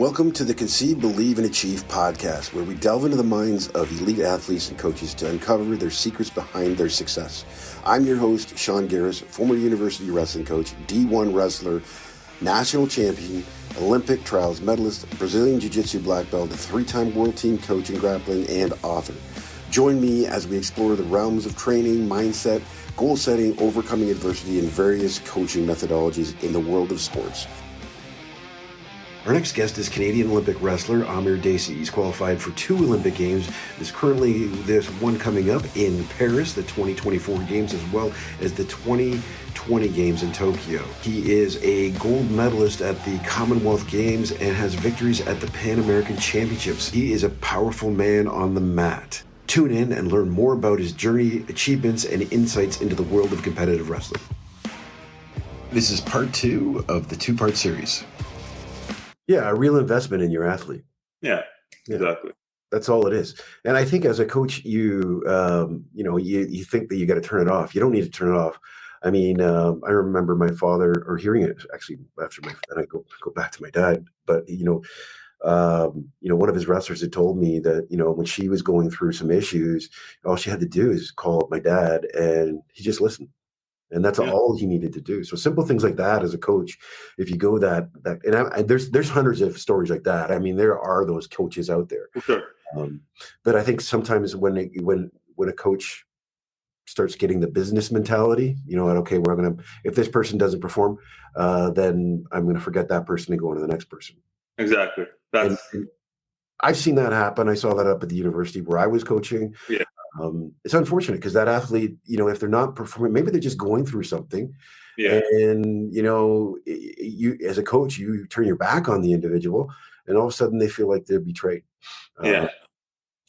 Welcome to the Conceive, Believe, and Achieve podcast, where we delve into the minds of elite athletes and coaches to uncover their secrets behind their success. I'm your host, Sean Garris, former university wrestling coach, D1 wrestler, national champion, Olympic trials medalist, Brazilian Jiu-Jitsu black belt, a three-time world team coach in grappling, and author. Join me as we explore the realms of training, mindset, goal setting, overcoming adversity, and various coaching methodologies in the world of sports. Our next guest is Canadian Olympic wrestler Amar Dhesi. He's qualified for 2 Olympic Games. There's one coming up in Paris, the 2024 Games, as well as the 2020 Games in Tokyo. He is a gold medalist at the Commonwealth Games and has victories at the Pan American Championships. He is a powerful man on the mat. Tune in and learn more about his journey, achievements, and insights into the world of competitive wrestling. This is part 2 of the 2-part series. Yeah, a real investment in your athlete. Yeah, exactly. That's all it is. And I think as a coach, you think that you got to turn it off. You don't need to turn it off. I mean, I remember my father, or hearing it actually after and I go back to my dad. But one of his wrestlers had told me that when she was going through some issues, all she had to do is call up my dad, and he just listened. And that's all he needed to do. So simple things like that as a coach, if you go there's hundreds of stories like that. I mean, there are those coaches out there. Sure. But I think sometimes when a coach starts getting the business mentality, okay, if this person doesn't perform, then I'm going to forget that person and go on to the next person. Exactly. And I've seen that happen. I saw that up at the university where I was coaching. Yeah. It's unfortunate because that athlete, if they're not performing, maybe they're just going through something. Yeah. And, you as a coach, you turn your back on the individual and all of a sudden they feel like they're betrayed.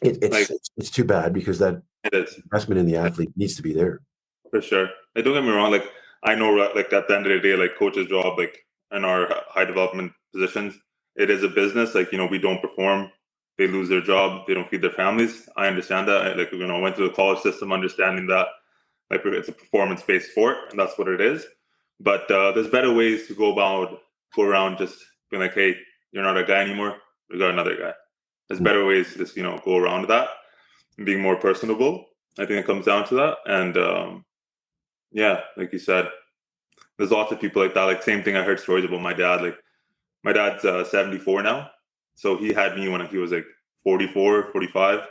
It's too bad because that investment in the athlete needs to be there. For sure. Don't get me wrong. I know at the end of the day, coach's job, in our high development positions, it is a business. We don't perform. They lose their job. They don't feed their families. I understand that. I went through the college system understanding that it's a performance-based sport, and that's what it is. But there's better ways to go around just being like, hey, you're not a guy anymore. We got another guy. There's better ways to just, go around that and being more personable. I think it comes down to that. And like you said, there's lots of people like that. Same thing, I heard stories about my dad. My dad's 74 now. So he had me when he was 44, 45.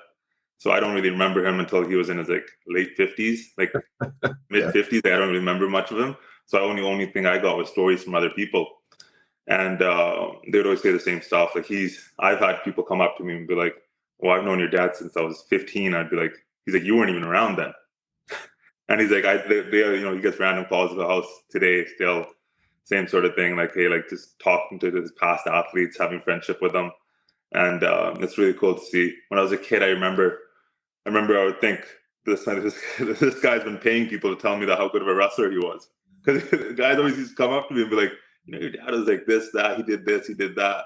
So I don't really remember him until he was in his late 50s, mid 50s. I don't really remember much of him. So only thing I got was stories from other people. And they would always say the same stuff. I've had people come up to me and be like, well, I've known your dad since I was 15. I'd be like, he's like, you weren't even around then. And he's like, he gets random calls to the house today still. Same sort of thing, just talking to his past athletes, having friendship with them. And it's really cool to see. When I was a kid, I remember I would think, this guy's been paying people to tell me how good of a wrestler he was. Because the guys always used to come up to me and be like, your dad was this, that, he did this, he did that.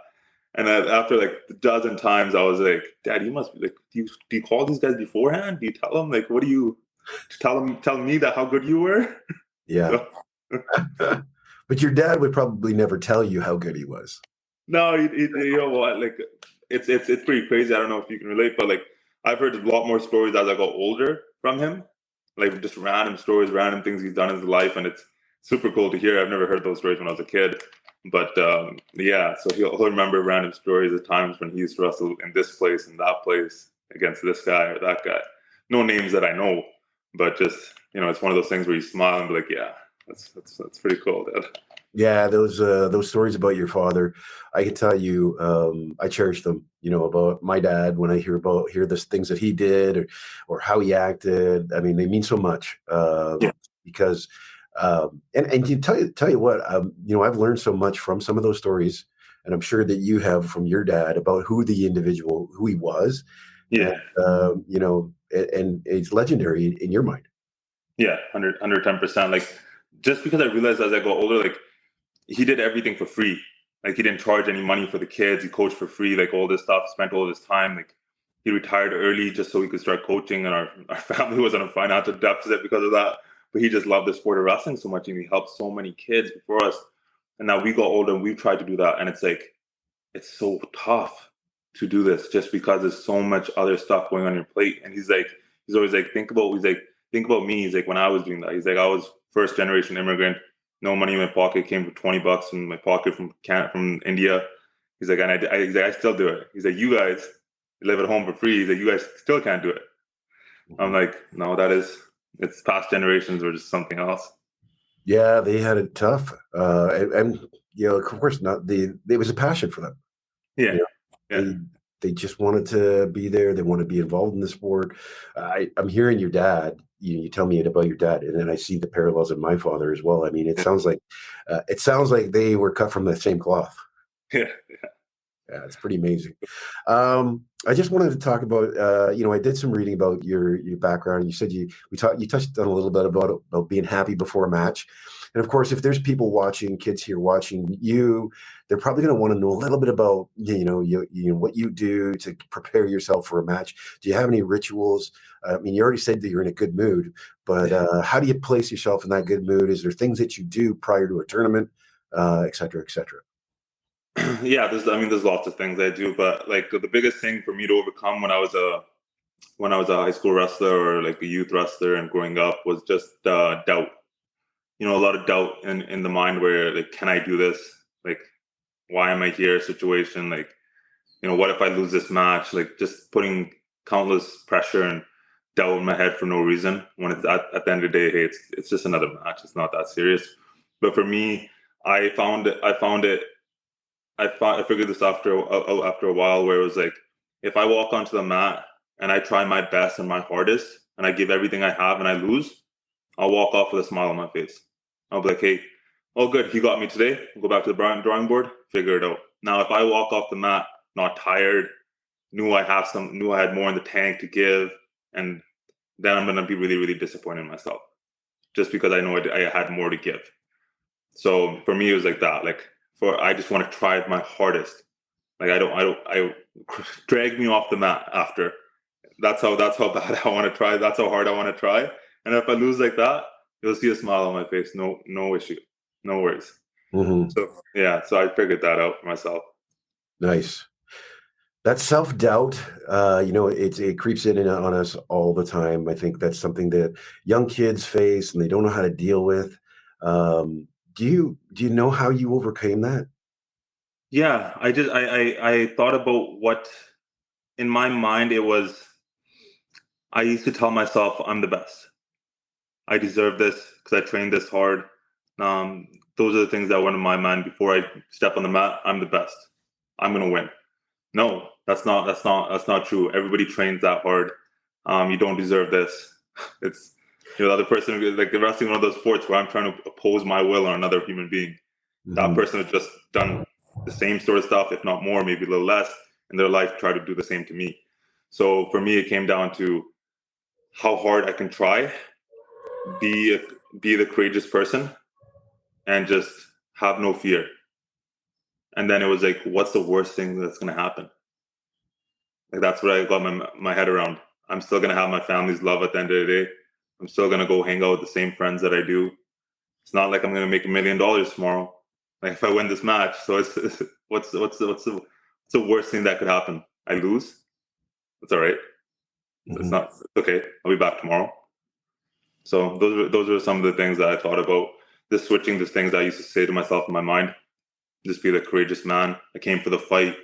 And after a dozen times, I was like, Dad, you must be do you call these guys beforehand? Do you tell them, what do you tell me that how good you were? Yeah. So, but your dad would probably never tell you how good he was. No, it's pretty crazy. I don't know if you can relate, but I've heard a lot more stories as I got older from him, just random stories, random things he's done in his life, and it's super cool to hear. I've never heard those stories when I was a kid, but so he'll remember random stories of times when he used to wrestle in this place and that place against this guy or that guy. No names that I know, but just it's one of those things where you smile and be like, yeah. That's pretty cool, Dad. Yeah, those stories about your father, I can tell you, I cherish them. About my dad when I hear the things that he did or how he acted. I mean, they mean so much because and you tell you what, I've learned so much from some of those stories, and I'm sure that you have from your dad about who he was. Yeah, and it's legendary in your mind. Yeah, 110%. Just because I realized as I got older, he did everything for free. He didn't charge any money for the kids. He coached for free, all this stuff, spent all this time. He retired early just so he could start coaching, and our family was in a financial deficit because of that. But he just loved the sport of wrestling so much, and he helped so many kids before us. And now we got older and we've tried to do that. And it's it's so tough to do this just because there's so much other stuff going on your plate. And he's always like, think about me. He's like, when I was doing that, he's like, I was first generation immigrant, no money in my pocket, came for $20 in my pocket from India. He's like, and he's like, I still do it. He's like, you guys live at home for free. He's like, you guys still can't do it. I'm like, no, it's past generations or just something else. Yeah, they had it tough. And of course, it was a passion for them. Yeah. Yeah. They just wanted to be there. They want to be involved in the sport. I'm hearing your dad. You tell me about your dad, and then I see the parallels in my father as well. I mean, it sounds like they were cut from the same cloth. Yeah. Yeah, it's pretty amazing. I just wanted to talk about, I did some reading about your background. You said you touched on a little bit about being happy before a match. And of course, if there's people watching, kids here watching you, they're probably going to want to know a little bit about, what you do to prepare yourself for a match. Do you have any rituals? I mean, you already said that you're in a good mood, but how do you place yourself in that good mood? Is there things that you do prior to a tournament, et cetera, et cetera? Yeah, there's lots of things I do, but like the biggest thing for me to overcome when I was a high school wrestler or like a youth wrestler and growing up was just doubt. A lot of doubt in the mind where like, can I do this? Like, why am I here? Situation like, what if I lose this match? Like just putting countless pressure and doubt in my head for no reason. When it's at the end of the day, hey, it's just another match. It's not that serious. But for me, I figured this after a while where it was like, if I walk onto the mat and I try my best and my hardest and I give everything I have and I lose, I'll walk off with a smile on my face. I'll be like, hey, oh good, he got me today. We'll go back to the drawing board, figure it out. Now, if I walk off the mat not tired, knew I had more in the tank to give, and then I'm gonna be really, really disappointed in myself, just because I know I had more to give. So for me, it was like that. Like, I just want to try my hardest. Like I drag me off the mat after. That's how bad I want to try. That's how hard I want to try. And if I lose like that, you'll see a smile on my face. No issue, no worries. Mm-hmm. So I figured that out for myself. Nice. That self-doubt, it creeps in on us all the time. I think that's something that young kids face and they don't know how to deal with. Do you know how you overcame that? Yeah, I thought about what in my mind it was. I used to tell myself I'm the best. I deserve this because I trained this hard. Those are the things that went in my mind before I step on the mat. I'm the best. I'm gonna win. No, that's not true. Everybody trains that hard. You don't deserve this. It's the other person, like the wrestling, one of those sports where I'm trying to oppose my will on another human being. Mm-hmm. That person has just done the same sort of stuff, if not more, maybe a little less, in their life, try to do the same to me. So for me, it came down to how hard I can try, be the courageous person, and just have no fear. And then it was like, what's the worst thing that's going to happen? Like that's what I got my head around. I'm still going to have my family's love at the end of the day. I'm still going to go hang out with the same friends that I do. It's not like I'm going to make $1 million tomorrow. Like if I win this match, so it's what's the worst thing that could happen? I lose. It's all right. Mm-hmm. It's okay. I'll be back tomorrow. So those are some of the things that I thought about. Just switching the things I used to say to myself in my mind. Just be the courageous man. I came for the fight.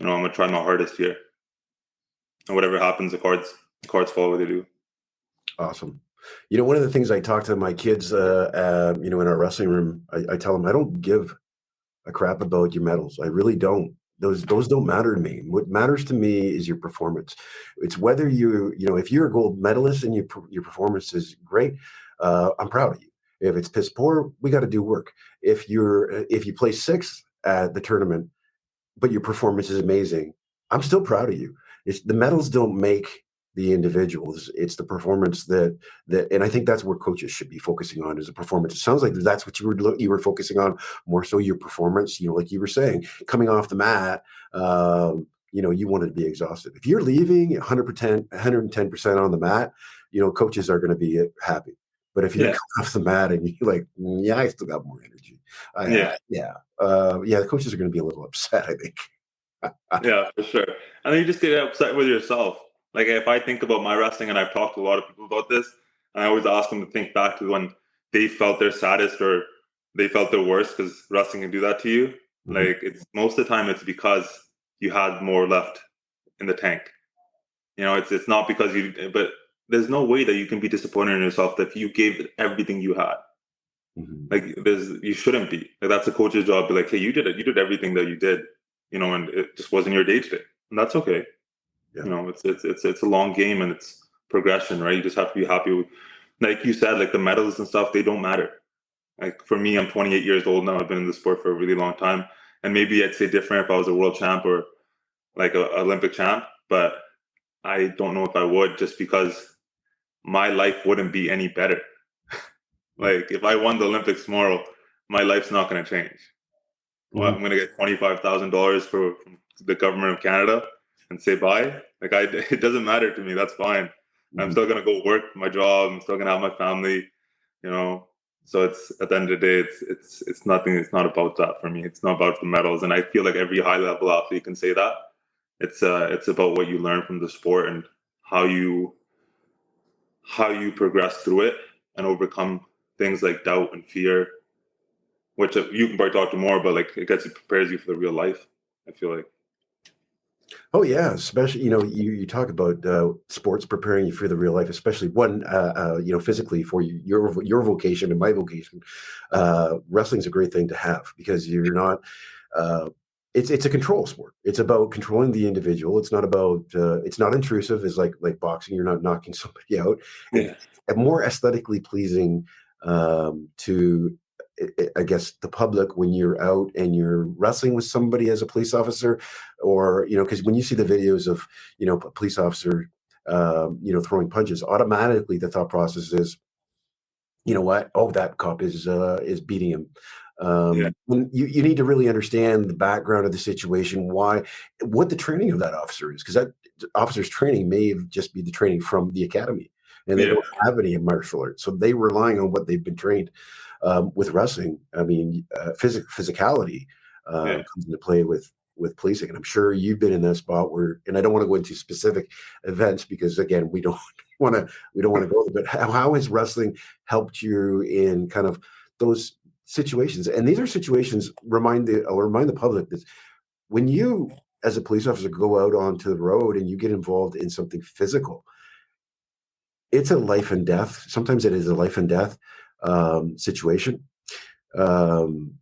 I'm gonna try my hardest here. And whatever happens, the cards follow what they do. Awesome. One of the things I talk to my kids, in our wrestling room, I tell them I don't give a crap about your medals. I really don't. Those don't matter to me. What matters to me is your performance. It's whether if you're a gold medalist and your performance is great, I'm proud of you. If it's piss poor, we got to do work. If you place sixth at the tournament, but your performance is amazing, I'm still proud of you. The medals don't make the individuals. It's the performance that, and I think that's where coaches should be focusing on, is the performance. It sounds like that's what you were focusing on, more so your performance. Like you were saying, coming off the mat, you wanted to be exhausted. If you're leaving 110% on the mat, coaches are going to be happy. But if you're coming off the mat and you're like, yeah, I still got more energy, Yeah. The coaches are going to be a little upset, I think. Yeah, for sure. And then you just get upset with yourself. Like if I think about my wrestling, and I've talked to a lot of people about this, and I always ask them to think back to when they felt their saddest or they felt their worst, because wrestling can do that to you. Mm-hmm. Like it's most of the time it's because you had more left in the tank. You know, it's not because but there's no way that you can be disappointed in yourself that you gave everything you had. Mm-hmm. Like you shouldn't be. Like that's a coach's job. Be like, hey, you did it. You did everything that you did. You know, and it just wasn't your day today, and that's okay. Yeah. You know, it's a long game and it's progression, right? You just have to be happy with, like you said, like the medals and stuff. They don't matter. Like for me, I'm 28 years old now. I've been in the sport for a really long time, and maybe I'd say different if I was a world champ or like a Olympic champ, but I don't know if I would, just because my life wouldn't be any better. Like if I won the Olympics tomorrow, my life's not going to change. Well, I'm going to get $25,000 from the government of Canada and say bye. Like it doesn't matter to me. That's fine. I'm still going to go work my job. I'm still going to have my family, you know. So it's at the end of the day, it's nothing. It's not about that for me. It's not about the medals. And I feel like every high level athlete can say that. It's about what you learn from the sport and how you progress through it and overcome things like doubt and fear, which you can probably talk to more, but like it prepares you for the real life, I feel like. Oh yeah, especially you talk about sports preparing you for the real life, especially one physically for your vocation and my vocation. Wrestling's a great thing to have because you're not. It's a control sport. It's about controlling the individual. It's not about it's not intrusive. It's like boxing. You're not knocking somebody out. Yeah. It's more aesthetically pleasing to, I guess, the public when you're out and you're wrestling with somebody as a police officer, or because when you see the videos of a police officer throwing punches, automatically the thought process is, you know what? Oh, that cop is beating him. When you need to really understand the background of the situation, what the training of that officer is, because that officer's training may just be the training from the academy, and they don't have any martial arts, so they're relying on what they've been trained. With wrestling, I mean, physicality comes into play with policing, and I'm sure you've been in that spot where, and I don't want to go into specific events because again, we don't want to go there, but how has wrestling helped you in kind of those situations? And these are situations, I'll remind the public that when you as a police officer go out onto the road and you get involved in something physical, it's a life and death. Sometimes it is a life and death situation. And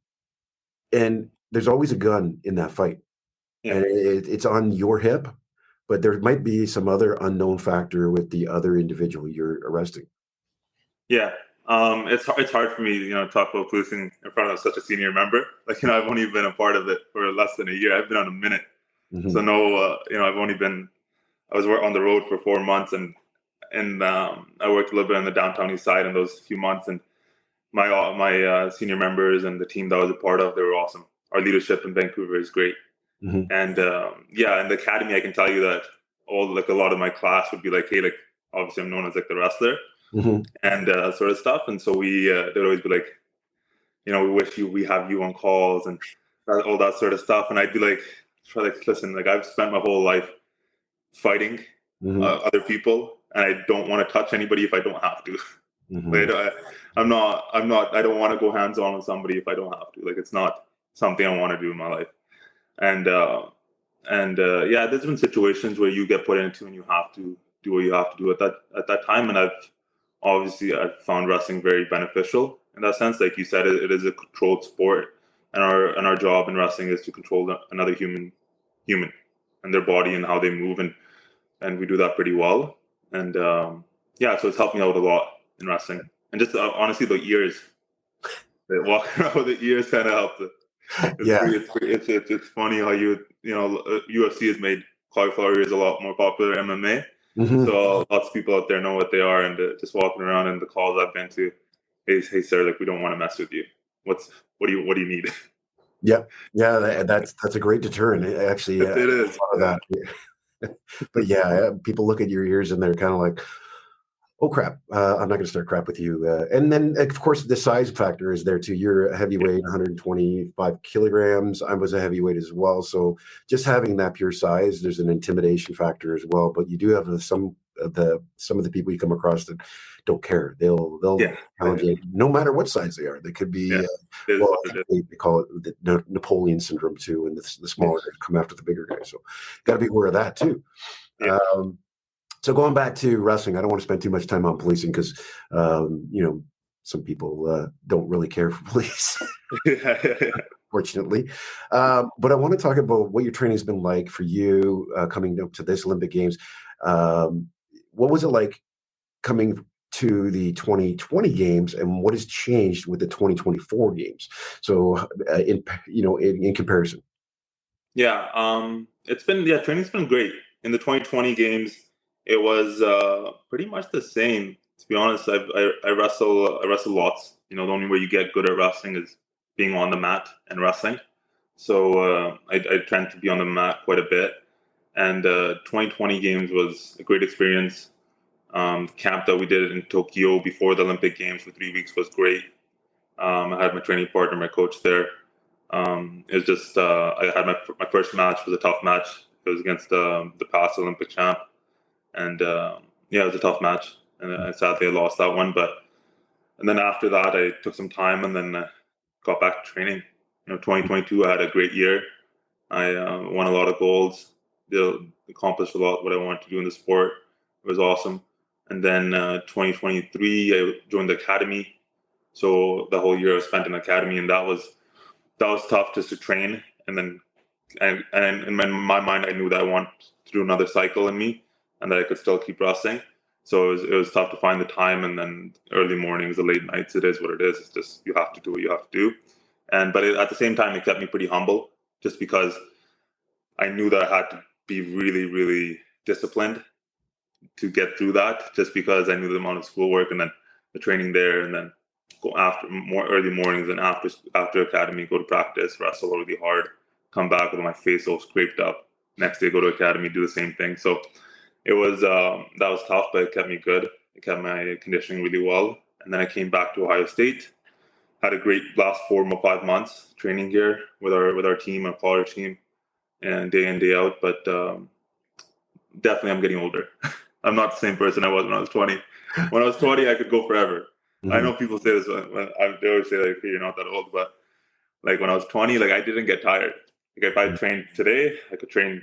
there's always a gun in that fight. And it's on your hip, but there might be some other unknown factor with the other individual you're arresting. Yeah. It's hard for me, to talk about policing in front of such a senior member. Like, I've only been a part of it for less than a year. I've been on a minute. Mm-hmm. So no, I was on the road for 4 months and I worked a little bit on the downtown east side in those few months, and my senior members and the team that I was a part of, they were awesome. Our leadership in Vancouver is great. Mm-hmm. And in the academy, I can tell you that a lot of my class would be like, hey, like obviously I'm known as like the wrestler, mm-hmm. and sort of stuff. And so they'd always be like, we have you on calls and all that sort of stuff. And I'd be like, listen, like I've spent my whole life fighting Mm-hmm. other people, and I don't want to touch anybody if I don't have to. Mm-hmm. Like, I don't want to go hands on with somebody if I don't have to. Like, it's not something I want to do in my life. And there's been situations where you get put into and you have to do what you have to do at that time. And I've found wrestling very beneficial in that sense. Like you said, it is a controlled sport, and our job in wrestling is to control another human and their body and how they move, and we do that pretty well. And so it's helped me out a lot in wrestling. And just honestly, the ears, walking around with the ears kind of helped it. It's funny how UFC has made cauliflower ears a lot more popular in MMA. Mm-hmm. So lots of people out there know what they are, and just walking around in the calls I've been to, hey sir, like we don't want to mess with you. What do you need? Yeah, that's a great deterrent. Actually, it is. But people look at your ears and they're kind of like, Oh, crap. I'm not going to start crap with you. And then, of course, the size factor is there too. You're a heavyweight, 125 kilograms. I was a heavyweight as well. So just having that pure size, there's an intimidation factor as well. But you do have some of the people you come across that don't care. They'll Yeah, challenge you no matter what size they are. They could yeah, be, it is well, what I it think is. they call it the Napoleon syndrome too. And the Yeah, smaller guys come after the bigger guys. So got to be aware of that too. yeah, Um, so going back to wrestling, I don't want to spend too much time on policing because, some people don't really care for police, yeah. fortunately. But I want to talk about what your training has been like for you coming up to this Olympic Games. Um, what was it like coming to the 2020 games, and what has changed with the 2024 games? So, in comparison. Yeah, training's been great. In the 2020 games, it was pretty much the same. To be honest, I wrestle lots. The only way you get good at wrestling is being on the mat and wrestling. So I tend to be on the mat quite a bit. And 2020 games was a great experience. The camp that we did in Tokyo before the Olympic Games for 3 weeks was great. I had my training partner, my coach there. It was just I had my first match was a tough match. It was against the past Olympic champ, and yeah, it was a tough match, and I sadly I lost that one. And then after that, I took some time and then got back to training. 2022 I had a great year. I won a lot of golds, accomplished a lot what I wanted to do in the sport. It was awesome. And then 2023 I joined the academy. So the whole year I spent in the academy, and that was tough just to train. And then and in my mind I knew that I want to do another cycle in me and that I could still keep wrestling. So it was tough to find the time, and then early mornings, the late nights, it is what it is. It's just you have to do what you have to do. But at the same time, it kept me pretty humble, just because I knew that I had to be really, really disciplined to get through that, just because I knew the amount of schoolwork and then the training there, and then go after more early mornings, and after academy, go to practice, wrestle really hard, come back with my face all scraped up. Next day, go to academy, do the same thing. So it was that was tough, but it kept me good. It kept my conditioning really well. And then I came back to Ohio State. Had a great last 4 or 5 months training here with our team, our college team, and day in day out. But definitely, I'm getting older. I'm not the same person I was when I was 20. When I was 20, I could go forever. Mm-hmm. I know people say this they always say like, hey, you're not that old, but like when I was 20, like I didn't get tired. Like if I trained today, I could train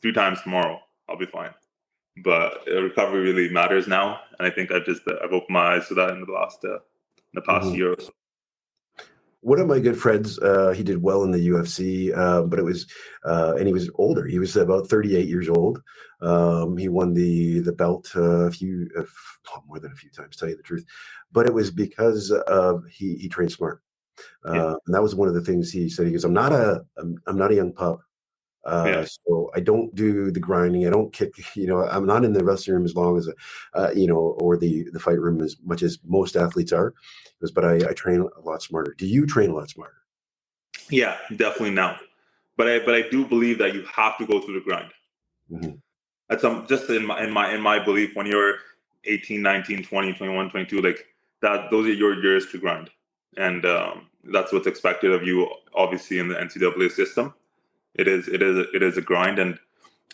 3 times tomorrow. I'll be fine. But recovery really matters now, and I think I've opened my eyes to that in the past Mm-hmm. year or so. One of my good friends, he did well in the UFC, but it was, and he was older. He was about 38 years old. He won the belt more than a few times, to tell you the truth. But it was because he trained smart, Yeah, and that was one of the things he said. He goes, I'm not a young pup." yeah, So I don't do the grinding. I don't kick. I'm not in the wrestling room as long as, or the fight room as much as most athletes are. But I train a lot smarter. Do you train a lot smarter? yeah, definitely now. But I do believe that you have to go through the grind. Mm-hmm. That's just in my belief. When you're 18, 19, 20, 21, 22, like that, those are your years to grind, and that's what's expected of you. Obviously, in the NCAA system, it is a grind, and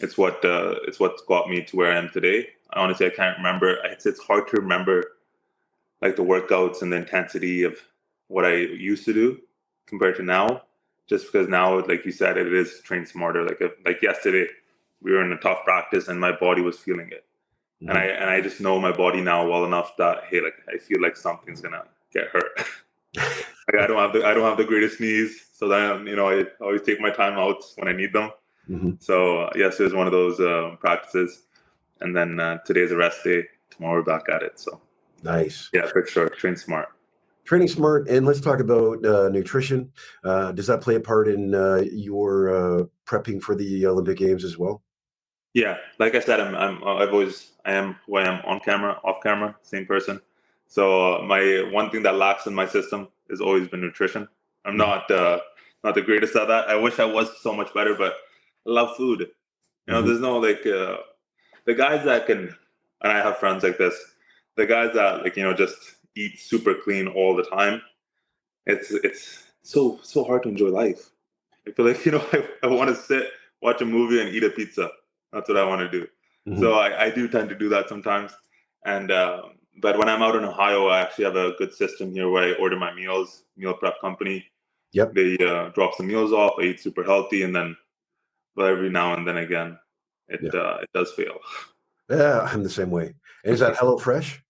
it's what's got me to where I am today. Honestly, I can't remember. It's hard to remember like the workouts and the intensity of what I used to do compared to now. Just because now, like you said, it is train smarter. Like yesterday, we were in a tough practice and my body was feeling it, and Mm-hmm. I just know my body now well enough that hey, like I feel like something's gonna get hurt. Like I don't have the greatest knees, so then I always take my time out when I need them. Mm-hmm. So yes, it was one of those practices, and then today's a rest day. Tomorrow we're back at it. So Nice. yeah, for sure, train smart. Training smart, and let's talk about nutrition. Does that play a part in your prepping for the Olympic Games as well? Yeah, like I said, I am who I am on camera, off camera, same person. So my one thing that lacks in my system has always been nutrition. I'm Mm-hmm. not the greatest at that. I wish I was so much better, but I love food. Mm-hmm. There's no like the guys that can, and I have friends like this. the guys that like, just eat super clean all the time, it's so hard to enjoy life. I feel like, I want to sit, watch a movie and eat a pizza. That's what I want to do. Mhm. So I do tend to do that sometimes. And, but when I'm out in Ohio, I actually have a good system here where I order my meals, meal prep company. Yep. They drop some meals off. I eat super healthy. And then, but every now and then again, Yeah. it does fail. Yeah, I'm the same way. And is that HelloFresh? Or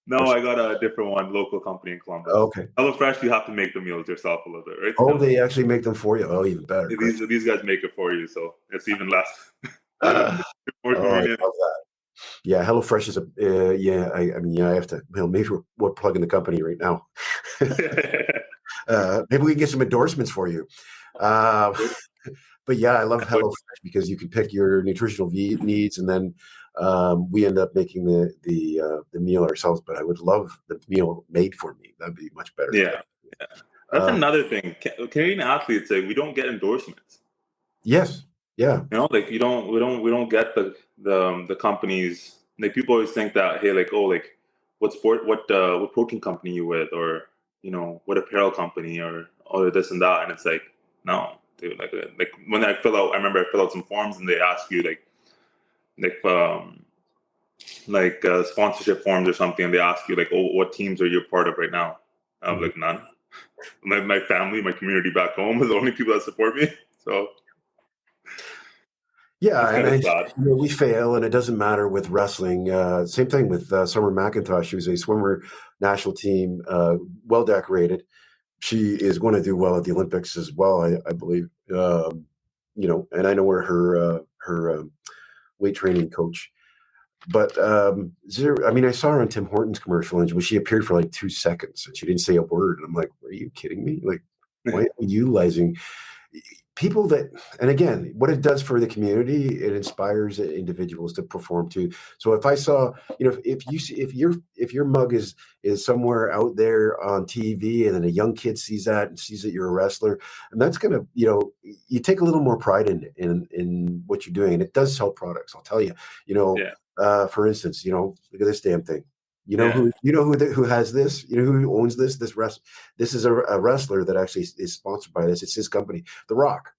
No, I got a different one, local company in Columbus. okay. HelloFresh, you have to make the meals yourself a little bit, right? Oh, So they actually make them for you. Oh, even better. Great. these guys make it for you, so it's even less Ah, more oh, I love convenient. that. Yeah, HelloFresh is yeah. I mean, yeah. I have to. Well, maybe we're plugging the company right now. Maybe we can get some endorsements for you. Uh, but yeah, I love HelloFresh because you can pick your nutritional needs, and then we end up making the meal ourselves. But I would love the meal made for me. That'd be much better. Yeah, yeah. That's another thing. Canadian athletes, like, we don't get endorsements. Yes. Yeah. Like we don't get the companies. Like, people always think that, hey, like, oh, like, what protein company you with, or what apparel company, or this and that, and it's like, no, dude. Like when I remember I fill out some forms and they ask you sponsorship forms or something, and they ask you like, oh, what teams are you part of right now? I'm Mhm. like, none. My family, my community back home is the only people that support me. So Yeah, it's kind of sad. we fail, and it doesn't matter with wrestling. Same thing with Summer McIntosh, who's a swimmer national team, well decorated. She is going to do well at the Olympics as well, I believe. And I know we're her weight training coach. But I mean, I saw her on Tim Hortons commercial, and she appeared for like 2 seconds, and she didn't say a word. And I'm like, "Are you kidding me? Like, why are you utilizing people that?" And again, what it does for the community, it inspires individuals to perform too. So if I saw, if you see, if your mug is somewhere out there on TV, and then a young kid sees that and sees that you're a wrestler, and that's gonna, you take a little more pride in what you're doing, and it does sell products. I'll tell you, you know. Yeah, For instance, look at this damn thing. yeah. Who has this? You know who owns this? This is a wrestler that actually is sponsored by this. It's his company, The Rock,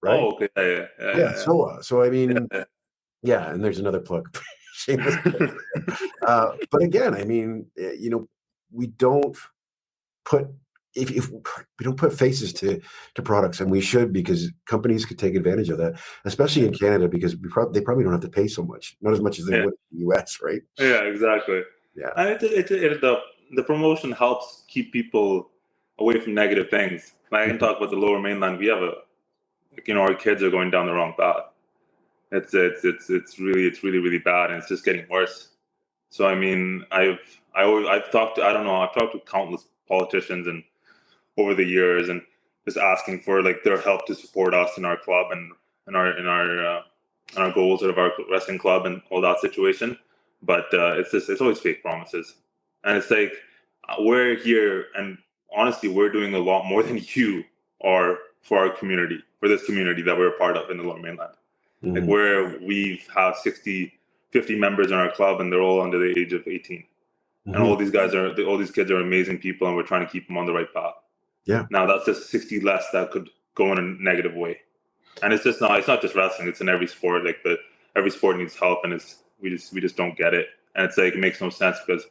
right? Oh, okay. Yeah, yeah, Yeah. yeah, So I mean, yeah. yeah. And there's another plug. Shameless. Yeah. But again, I mean, we don't put if we don't put faces to products, and we should, because companies could take advantage of that, especially in Canada, because they probably don't have to pay so much, not as much as they Yeah, would in the US, right? yeah, exactly. Yeah. And the promotion helps keep people away from negative things. I can talk about the Lower Mainland. We have our kids are going down the wrong path. It's really bad, and it's just getting worse. So I mean, I've talked to, I don't know, I've talked to countless politicians and over the years, and just asking for like their help to support us in our club, and in our goals of our wrestling club and all that situation. But it's always fake promises, and it's like, we're here, and honestly, we're doing a lot more than you are for our community, for this community that we're a part of in the Lower Mainland. Like, Mhm. where we've have 60, 50 members in our club, and they're all under the age of 18. And Mhm. all these kids are amazing people, and we're trying to keep them on the right path. Yeah. Now that's just 60 less that could go in a negative way. And it's not just wrestling, it's in every sport. Like, every sport needs help, and we just don't get it. And it's like, it makes no sense, because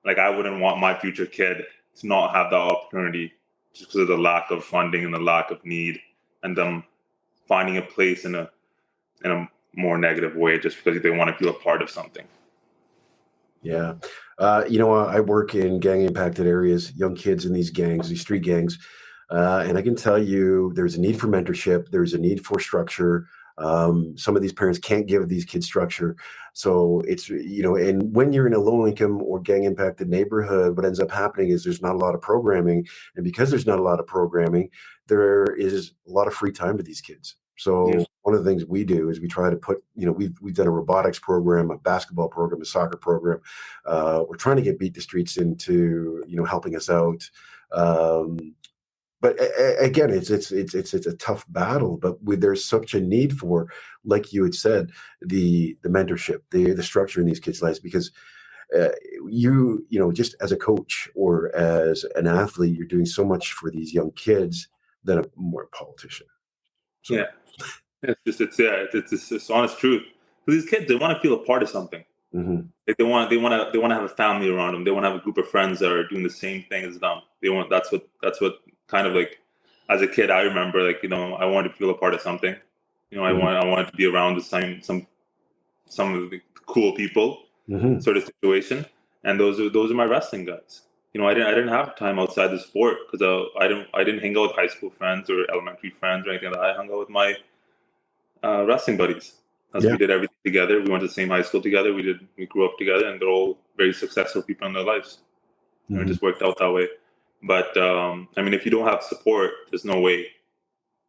like, I wouldn't want my future kid to not have that opportunity just because of the lack of funding and the lack of need, and them finding a place in a more negative way just because they want to feel a part of something. Yeah. I work in gang impacted areas, young kids in these gangs, these street gangs. And I can tell you there's a need for mentorship. There's a need for structure. Some of these parents can't give these kids structure. So it's, and when you're in a low income or gang impacted neighborhood, what ends up happening is there's not a lot of programming. And because there's not a lot of programming, there is a lot of free time to these kids. Yeah. So one of the things we do is we try to put, we've done a robotics program, a basketball program, a soccer program. We're trying to get Beat the Streets into, helping us out. But again, it's a tough battle. But there's such a need for, like you had said, the mentorship, the structure in these kids' lives, because you know, just as a coach or as an athlete, you're doing so much for these young kids than a more politician. So, Yeah. It's honest truth. Because these kids, they want to feel a part of something. mm-hmm. Like they want to have a family around them. They want to have a group of friends that are doing the same thing as them. That's what kind of like, as a kid, I remember, like, you know, I wanted to feel a part of something. You know, Mm-hmm. I wanted to be around some of the cool people, Mm-hmm. sort of situation. And those are my wrestling guys. You know, I didn't have time outside the sport because I didn't hang out with high school friends or elementary friends or anything like that. I hung out with my wrestling buddies. As Yeah. we did everything together. We went to the same high school together. We grew up together, and they're all very successful people in their lives. And it Mm-hmm. just worked out that way. But I mean, if you don't have support, there's no way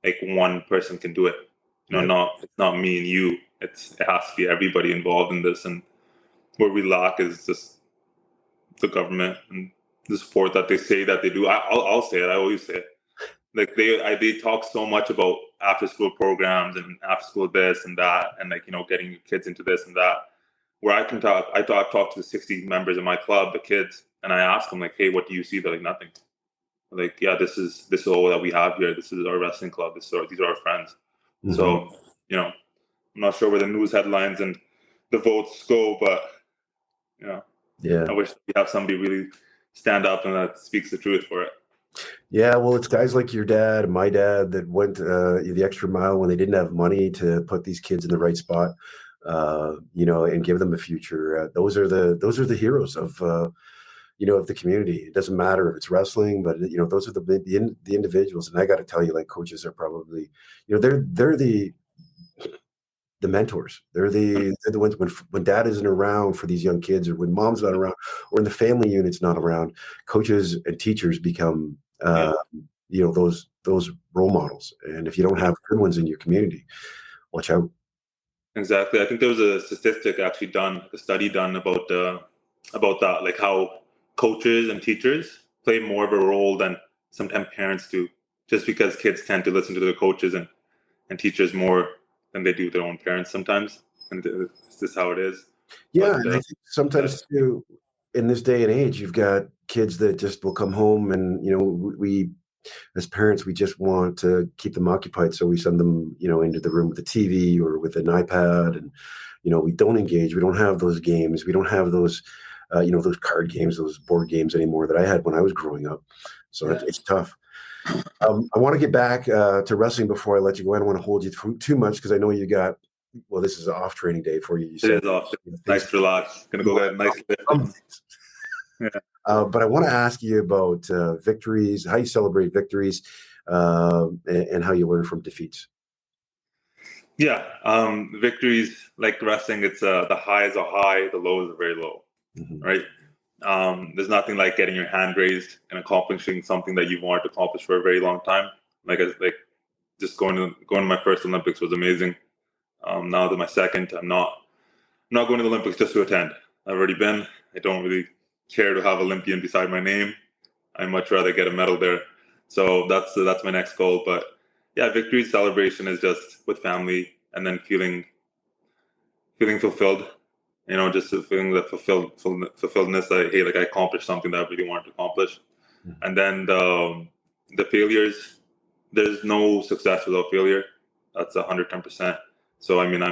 like one person can do it. You know, Yeah. it's not me and you. It has to be everybody involved in this. And where we lack is just the government and the support that they say that they do. I'll say it. I always say it. Like they talk so much about after school programs and after school this and that, and like, you know, getting your kids into this and that. Where I can talk, I've talked to the 60 members of my club, the kids, and I ask them like, hey, what do you see? They're like, nothing. Like, yeah, this is all that we have here. This is our wrestling club. These are our friends. Mm-hmm. So, you know, I'm not sure where the news headlines and the votes go, but you know, Yeah. I wish we have somebody really stand up and that speaks the truth for it. Yeah, well, it's guys like your dad and my dad that went the extra mile when they didn't have money to put these kids in the right spot, you know, and give them a future. Those are the heroes of you know, of the community. It doesn't matter if it's wrestling, but you know, those are the individuals. And I got to tell you, like, coaches are probably, you know, they're the mentors. They're the ones when dad isn't around for these young kids, or when mom's not around, or when the family unit's not around. Coaches and teachers become you know, those role models. And if you don't have good ones in your community, watch out. Exactly. I think there was a statistic actually done, a study done about that, like how coaches and teachers play more of a role than sometimes parents do, just because kids tend to listen to their coaches and teachers more than they do their own parents sometimes. And it's just how it is. Yeah, But and I think sometimes too, in this day and age, you've got kids that just will come home, and you know, we as parents, we just want to keep them occupied, so we send them, you know, into the room with a TV or with an iPad, and you know, we don't engage. We don't have those games. We don't have those, you know, those card games, those board games anymore that I had when I was growing up. So it's tough. I want to get back to wrestling before I let you go. I don't want to hold you too much because I know you got. Well, this is an off training day for you. You it said is off. you know, Nice, relax. Gonna go get a nice lift. Yeah. But I want to ask you about victories, how you celebrate victories, and how you learn from defeats. Yeah, victories, like wrestling, it's the highs are high, the lows are very low, Mm-hmm. right? There's nothing like getting your hand raised and accomplishing something that you've wanted to accomplish for a very long time. Like just going to my first Olympics was amazing. Now that my second, I'm not going to the Olympics just to attend. I've already been. I don't really care to have Olympian beside my name. I'd much rather get a medal there. So that's my next goal. But yeah, victory celebration is just with family, and then feeling fulfilled. You know, just feeling the fulfilledness that, hey, like I accomplished something that I really wanted to accomplish. Mm-hmm. And then the failures, there's no success without failure. That's 110%. So I mean,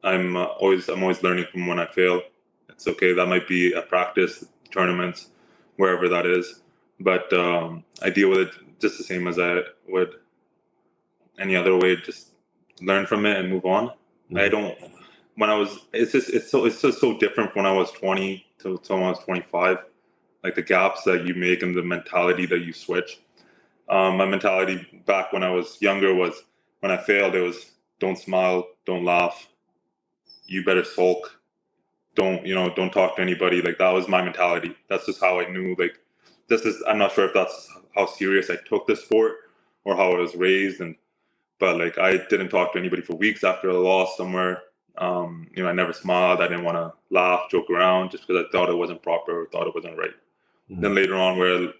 I'm always learning from when I fail. It's okay. That might be a practice, tournaments, wherever that is. But I deal with it just the same as I would any other way. Just learn from it and move on. Mm-hmm. I don't. When I was, it's just so different from when I was 20 to when I was 25. Like the gaps that you make and the mentality that you switch. My mentality back when I was younger was when I failed, it was don't smile, don't laugh, you better sulk, don't talk to anybody. Like that was my mentality. That's just how I knew. Like I'm not sure if that's how serious I took the sport or how I was raised. But like I didn't talk to anybody for weeks after a loss somewhere. I never smiled. I didn't want to laugh, joke around, just because I thought it wasn't proper or thought it wasn't right. Mm-hmm. Then later on where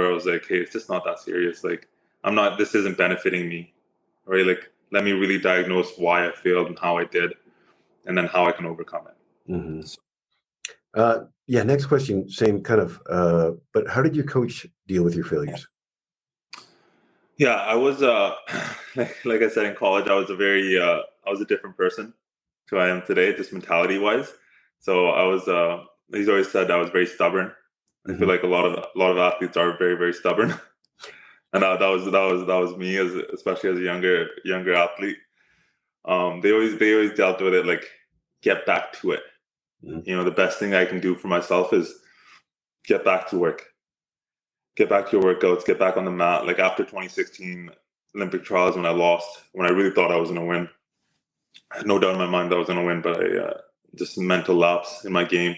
I was like, hey, it's just not that serious. Like this isn't benefiting me, right? Like let me really diagnose why I failed and how I did, and then how I can overcome it. Mm-hmm. So, Yeah. Next question, same kind of, but how did your coach deal with your failures? Yeah, I was like I said in college, I was I was a different person to who I am today, just mentality wise. So I was he's always said I was very stubborn. I feel Mm-hmm. like a lot of athletes are very, very stubborn. And that was me, as especially as a younger athlete. They always dealt with it like, get back to it. Mm-hmm. You know, the best thing I can do for myself is get back to work, get back to your workouts, get back on the mat. Like after 2016 Olympic trials, when I really thought I was going to win, I had no doubt in my mind that I was going to win, but I just mental lapse in my game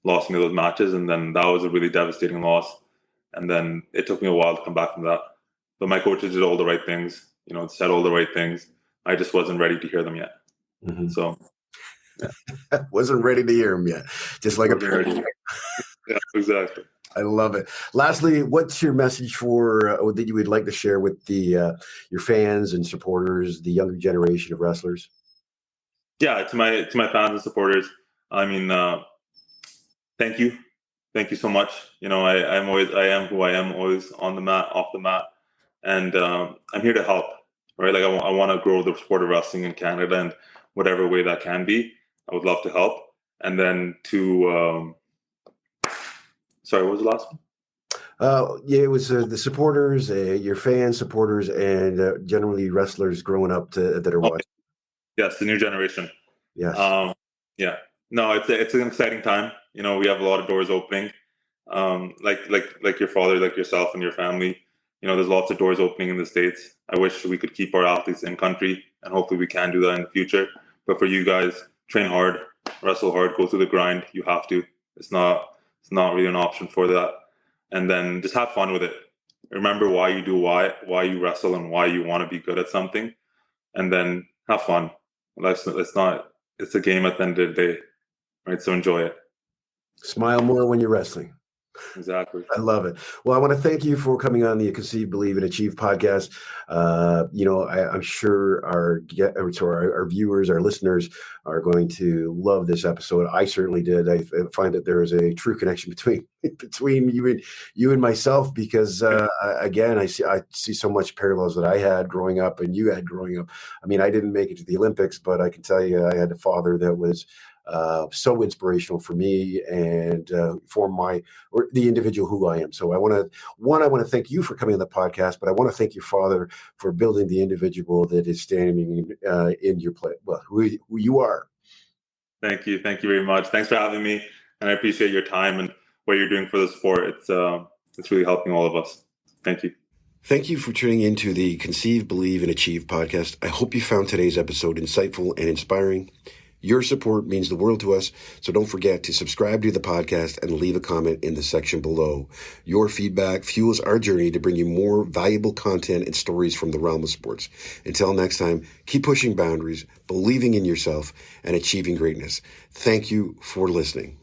lost me those matches, and then that was a really devastating loss. And then it took me a while to come back from that. But my coaches did all the right things, you know, said all the right things. I just wasn't ready to hear them yet. Mm-hmm. So, yeah. Wasn't ready to hear him yet. Just like Wasn't ready. Yeah, exactly. I love it. Lastly, what's your message for that you would like to share with the your fans and supporters, the younger generation of wrestlers? Yeah, to my fans and supporters, I mean, thank you so much. You know, I am who I am, always on the mat, off the mat, and I'm here to help. Right, like I want to grow the sport of wrestling in Canada, and whatever way that can be, I would love to help. And then to sorry, what was the last one? Yeah, it was the supporters, your fans, supporters, and generally wrestlers growing up that are watching. Yes, the new generation. Yes. Yeah. No, it's an exciting time. You know, we have a lot of doors opening. Like your father, like yourself and your family. You know, there's lots of doors opening in the States. I wish we could keep our athletes in country, and hopefully we can do that in the future. But for you guys, train hard, wrestle hard, go through the grind. You have to. It's not really an option for that. And then just have fun with it. Remember why you do why you wrestle, and why you want to be good at something, and then have fun. It's a game at the end of the day, right? So enjoy it. Smile more when you're wrestling. Exactly. I love it. Well, I want to thank you for coming on the Conceive, Believe, and Achieve podcast. You know, I'm sure our viewers, our listeners are going to love this episode. I certainly did. I find that there is a true connection between you and myself, because again, I see so much parallels that I had growing up and you had growing up. I mean, I didn't make it to the Olympics, but I can tell you I had a father that was so inspirational for me and for the individual who I am. So I want to thank you for coming on the podcast, but I want to thank your father for building the individual that is standing in your place, well, who you are. Thank you very much. Thanks for having me, and I appreciate your time and what you're doing for the sport. It's really helping all of us. Thank you. Thank you for tuning into the Conceive, Believe, and Achieve podcast. I hope you found today's episode insightful and inspiring. Your support means the world to us, so don't forget to subscribe to the podcast and leave a comment in the section below. Your feedback fuels our journey to bring you more valuable content and stories from the realm of sports. Until next time, keep pushing boundaries, believing in yourself, and achieving greatness. Thank you for listening.